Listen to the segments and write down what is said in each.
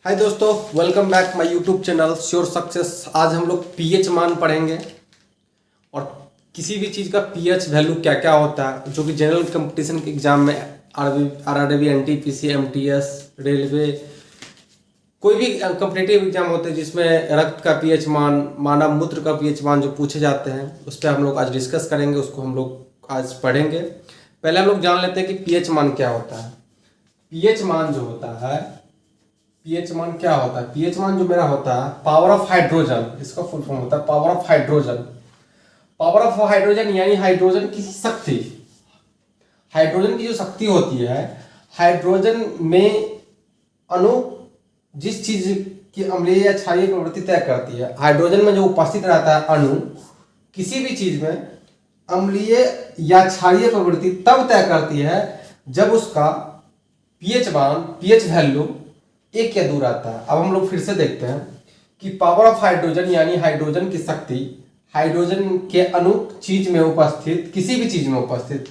हाय दोस्तों, welcome back my YouTube channel sure success. आज हम लोग पीएच मान पढ़ेंगे और किसी भी चीज़ का पीएच वैल्यू क्या क्या होता है, जो कि जनरल कंपटीशन के एग्जाम में आरआरबी, एनटीपीसी, एमटीएस, रेलवे, कोई भी कॉम्पिटिटिव एग्जाम होते हैं जिसमें रक्त का पीएच मान, मानव मूत्र का पीएच मान जो पूछे जाते हैं, उस पर हम लोग आज डिस्कस करेंगे। उसको हम लोग आज पढ़ेंगे। पहले हम लोग जान लेते हैं कि पीएच मान क्या होता है। पीएच मान जो होता है, पीएच मान क्या होता है? पीएच मान जो मेरा होता है पावर ऑफ हाइड्रोजन, इसका फुल फॉर्म होता है power of hydrogen. Power of hydrogen यानी हाइड्रोजन की शक्ति। हाइड्रोजन की जो शक्ति होती है, हाइड्रोजन में अणु जिस चीज की अम्लीय या क्षारीय प्रवृत्ति तय करती है, हाइड्रोजन में जो उपस्थित रहता है अणु किसी भी चीज में अम्लीय या क्षारीय प्रवृत्ति तब तय करती है जब उसका पीएच मान, पीएच वैल्यू 1 या 2 आता है। अब हम लोग फिर से देखते हैं कि पावर ऑफ हाइड्रोजन यानी हाइड्रोजन की शक्ति, हाइड्रोजन के अणु चीज में उपस्थित, किसी भी चीज में उपस्थित,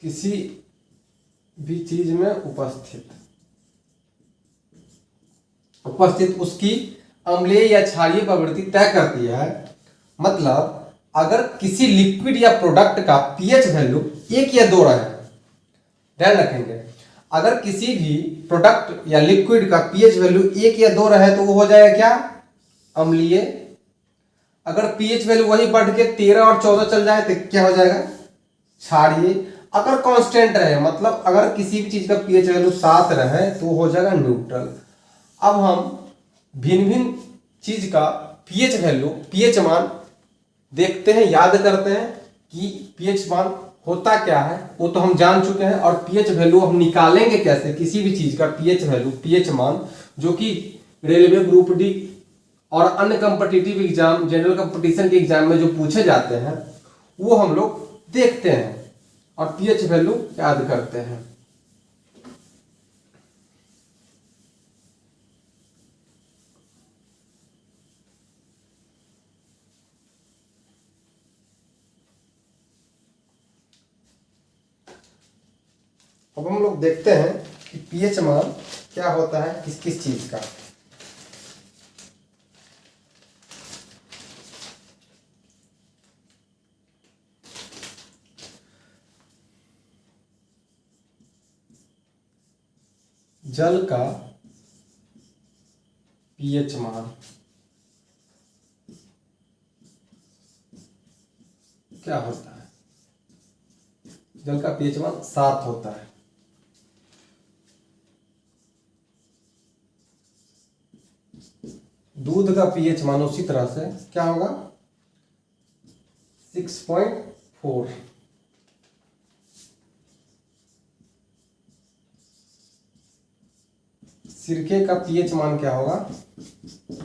किसी भी चीज में उपस्थित उसकी अम्लीय या क्षारीय प्रवृत्ति तय करती है। मतलब अगर किसी लिक्विड या प्रोडक्ट का पीएच वैल्यू 1 या 2 रहे, ध्यान रखेंगे, अगर किसी भी प्रोडक्ट या लिक्विड का पीएच वैल्यू 1 या 2 रहे तो वो हो जाएगा क्या? अम्लीय। अगर पीएच वैल्यू वही बढ़ के 13 और 14 चल जाए तो क्या हो जाएगा? क्षारीय। अगर कांस्टेंट रहे, मतलब अगर किसी भी चीज का पीएच वैल्यू 7 रहे तो हो जाएगा न्यूट्रल। अब हम भिन्न भिन्न चीज का पीएच वैल्यू, पीएच मान देखते हैं, याद करते हैं कि पीएच मान होता क्या है। वो तो हम जान चुके हैं। और पीएच वैल्यू हम निकालेंगे कैसे? किसी भी चीज का पीएच वैल्यू, पीएच मान, जो कि रेलवे, ग्रुप डी और अन्य कॉम्पिटिटिव एग्जाम, जनरल कंपटीशन के एग्जाम में जो पूछे जाते हैं, वो हम लोग देखते हैं और पीएच वैल्यू याद करते हैं। अब हम लोग देखते हैं कि पीएच मान क्या होता है, किस किस चीज का। जल का पीएच मान क्या होता है? जल का पीएच मान 7 होता है। दूध का पीएच मान उसी तरह से क्या होगा? 6.4। सिरके का पीएच मान क्या होगा? 7।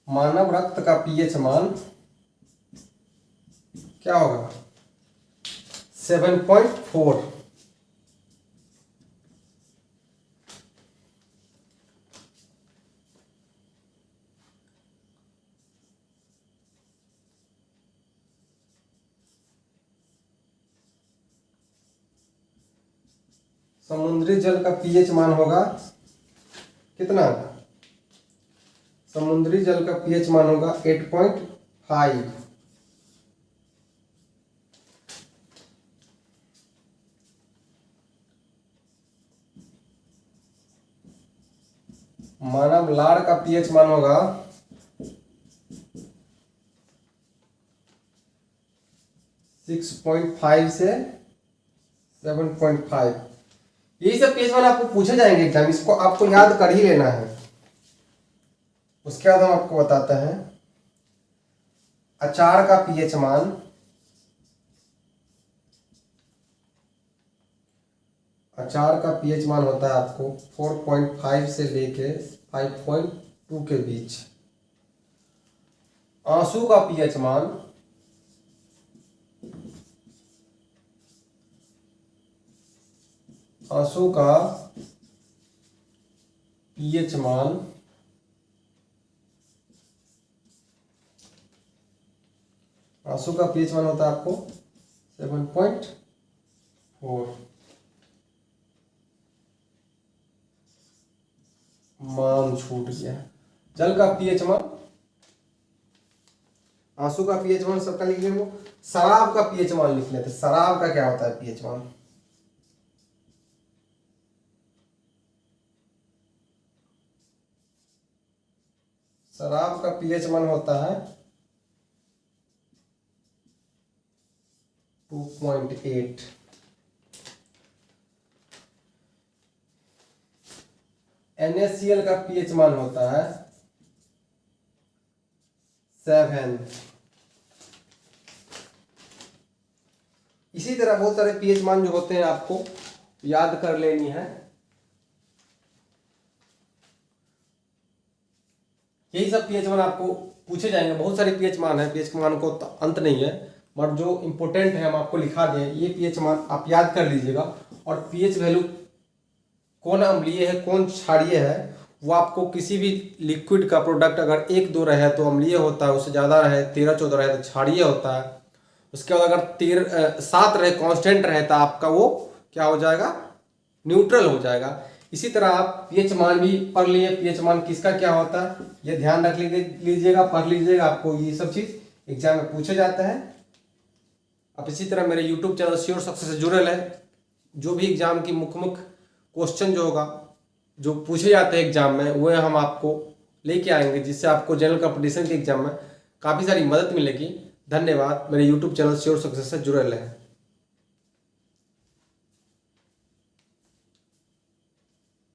मानव रक्त का पीएच मान क्या होगा? 7.4। समुद्री जल का पीएच मान होगा कितना? समुद्री जल का पीएच मान होगा 8.5। मानव लार का पीएच मान होगा 6.5 से 7.5। यही सब पीएच मान आपको पूछे जाएंगे एग्जाम, इसको आपको याद कर ही लेना है। उसके बाद हम आपको बताते हैं अचार का पीएच मान। अचार का पीएच मान होता है आपको 4.5 से लेके 5.2 के बीच। आंसू का पीएच मान आंसू का पीएच मान आंसू का पीएच मान होता है आपको 7.4। मान छूट गया। जल का पीएच मान, आंसू का पीएच मान सबका लिख लेंगे। शराब का पीएच मान लिख लेते। शराब का क्या होता है पीएच मान? शराब का पीएच मान होता है 2.8। NaCl का पीएच मान होता है 7। इसी तरह बहुत सारे पीएच मान जो होते हैं आपको याद कर लेनी है। यही सब पीएच मान आपको पूछे जाएंगे। बहुत सारे पीएच मान है, पीएच मान को तो अंत नहीं है, बट जो इंपॉर्टेंट है हम आपको लिखा दें। ये पीएच मान आप याद कर लीजिएगा। और पीएच वैल्यू कौन अम्लीय है कौन क्षारीय है, वो आपको किसी भी लिक्विड का प्रोडक्ट अगर 1-2 रहे तो अम्लीय होता है, उससे ज़्यादा रहे 13-14 रहे तो क्षारीय होता है। उसके बाद अगर 7 रहे कांस्टेंट रहे तो आपका वो क्या हो जाएगा, न्यूट्रल हो जाएगा। इसी तरह आप पीएच मान भी पढ़ लिए, पीएच मान किसका क्या होता है ये ध्यान रख लीजिएगा, पढ़ लीजिएगा। आपको ये सब चीज़ एग्जाम में पूछा जाता है। आप इसी तरह मेरे यूट्यूब चैनल श्योर सक्सेस से जुड़े रहें। जो भी एग्जाम की मुख्य क्वेश्चन जो होगा जो पूछे जाते हैं एग्जाम में, वह हम आपको लेके आएंगे, जिससे आपको जनरल कंपटीशन के एग्जाम में काफ़ी सारी मदद मिलेगी। धन्यवाद। मेरे यूट्यूब चैनल श्योर सक्सेस से जुड़े रहें।